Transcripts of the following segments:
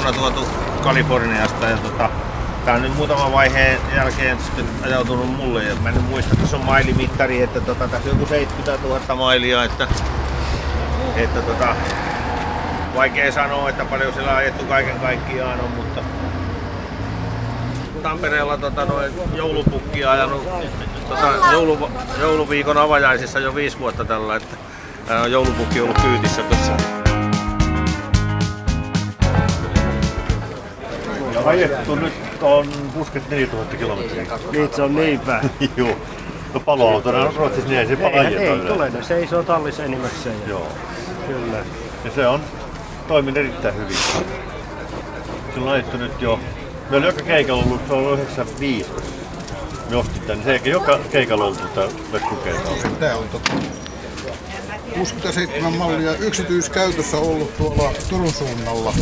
vuonna tuotu Kaliforniasta ja tää on nyt muutaman vaiheen jälkeen ajautunut mulle ja mä en muista, että se on mailimittari, että tässä on joku 70 000 mailia, että vaikea sanoa, että paljon siellä ajettu kaiken kaikkiaan on, mutta Tampereella joulupukkia ajanut jouluviikon avajaisissa jo 5 vuotta tällä, että joulupukki on ollut kyytissä tässä. Ja ajettu nyt on 64 000 kilometriä. Niin, se on niin vähän. Joo. No paloautona on Ruotsissa niin ei se paljon ajeta. Ei tule, ne seisoo tallissa enimmäkseen. Joo. Kyllä. Ja se on toiminut erittäin hyvin. Se on ajettu nyt jo. Me oli joka keikalla ollut, se on ollut 95. Me ostin tän, niin se eikä joka keikalla ollut vetkukeikalla. Tää on 67 mallia yksityiskäytössä ollut tuolla Turun suunnalla.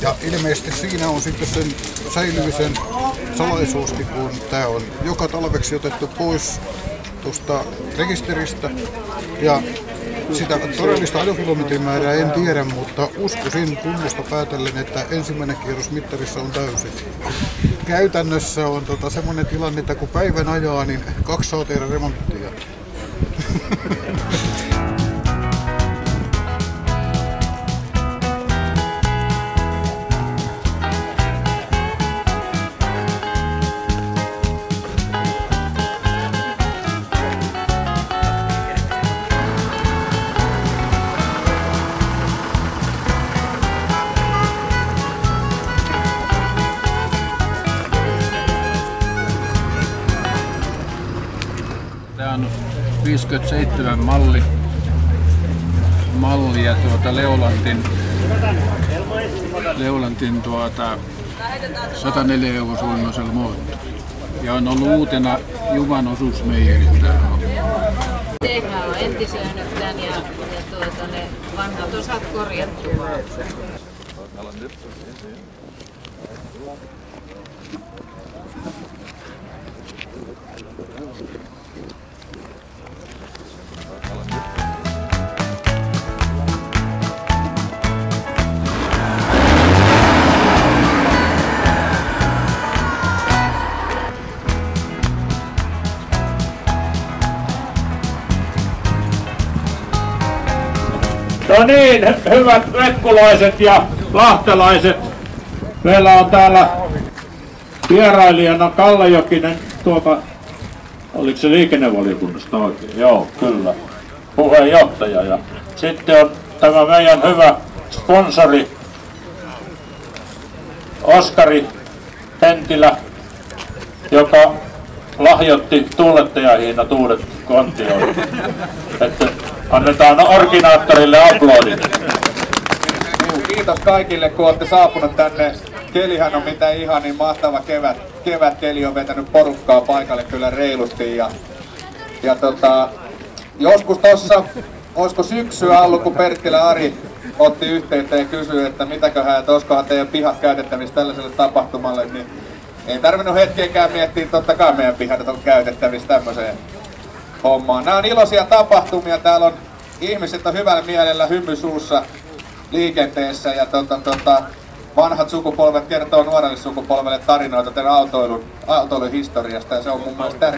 Ja ilmeisesti siinä on sitten sen säilymisen salaisuuskin, kun tää on joka talveksi otettu pois tuosta rekisteristä. Ja sitä todellista ajokilometrimäärää en tiedä, mutta uskoisin kunnosta päätellen, että ensimmäinen kierros mittarissa on täysin. Käytännössä on semmoinen tilanne, että kun päivän ajaa, niin 2 saa tehdä remonttia. Tämä on 57 mallia Leulantin 104 eurosuunnoisella moottorilla. Ja on ollut uutena Juvan osuusmeijeri. TK on entisöinyt tän ja ne vanhat osat korjattua. No niin, hyvät vetkulaiset ja lahtelaiset. Meillä on täällä vierailijana Kalle Jokinen oliko se liikennevaliokunnasta oikein? Joo, kyllä. Puheenjohtaja. Ja sitten on tämä meidän hyvä sponsori Oskari Pentilä, joka lahjoitti tuulettajahinnat uudet kontioille. Että annetaan originaattorille aplodit. Kiitos kaikille, kun olette saapunut tänne. Kelihän on mitä ihan niin mahtava kevätkeli on vetänyt porukkaa paikalle kyllä reilusti. Joskus tossa, olisiko syksyä ollut, kun Perttilä Ari otti yhteyttä ja kysyi, että mitäköhän, että olisikohan teidän pihat käytettävissä tällaiselle tapahtumalle, niin ei tarvinnut hetkeäkään miettiä, totta kai meidän pihat on käytettävissä tämmöiseen hommaan. Nämä on iloisia tapahtumia, täällä on ihmiset on hyvällä mielellä hymy suussa liikenteessä ja vanhat sukupolvet kertoo nuorelle sukupolvelle tarinoita tämän autoilun historiasta ja se on mun mielestä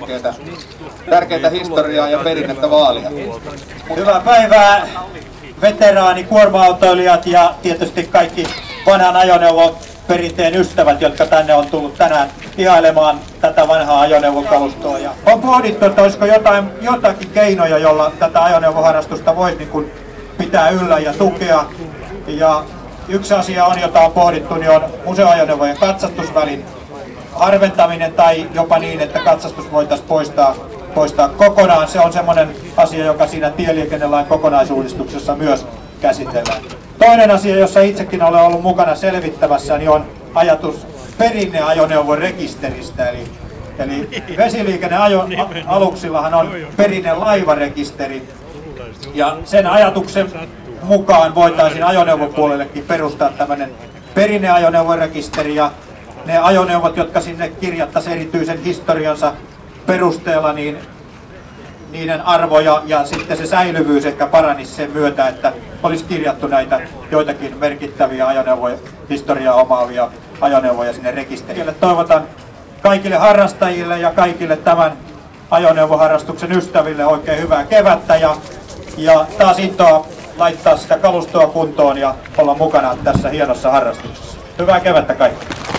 tärkeää historiaa ja perinnettä vaalia. Hyvää päivää veteraani, kuorma-autoilijat ja tietysti kaikki vanhan ajoneuvoperinteen ystävät, jotka tänne on tullut tänään ihailemaan tätä vanhaa ajoneuvokalustoa. Ja on pohdittu, että olisiko jotakin keinoja, jolla tätä ajoneuvoharrastusta voisi niin pitää yllä ja tukea. Ja yksi asia on, jota on pohdittu, niin on museoajoneuvojen katsastusvälin harventaminen tai jopa niin, että katsastus voitaisiin poistaa kokonaan. Se on semmoinen asia, joka siinä tieliikennelain kokonaisuudistuksessa myös käsitellään. Toinen asia, jossa itsekin olen ollut mukana selvittämässä, niin on ajatus perinneajoneuvorekisteristä. Eli vesiliikennealuksillahan on perinnelaivarekisteri. Ja sen ajatuksen mukaan voitaisiin ajoneuvopuolellekin perustaa tämmöinen perinneajoneuvorekisteri. Ja ne ajoneuvot, jotka sinne kirjattaisiin erityisen historiansa perusteella, niin niiden arvo ja sitten se säilyvyys ehkä paranisi sen myötä, että olisi kirjattu näitä joitakin merkittäviä ajoneuvoja, historiaa omaavia ajoneuvoja sinne rekisteriin. Toivotan kaikille harrastajille ja kaikille tämän ajoneuvoharrastuksen ystäville oikein hyvää kevättä ja taas intoa laittaa sitä kalustoa kuntoon ja olla mukana tässä hienossa harrastuksessa. Hyvää kevättä kaikille!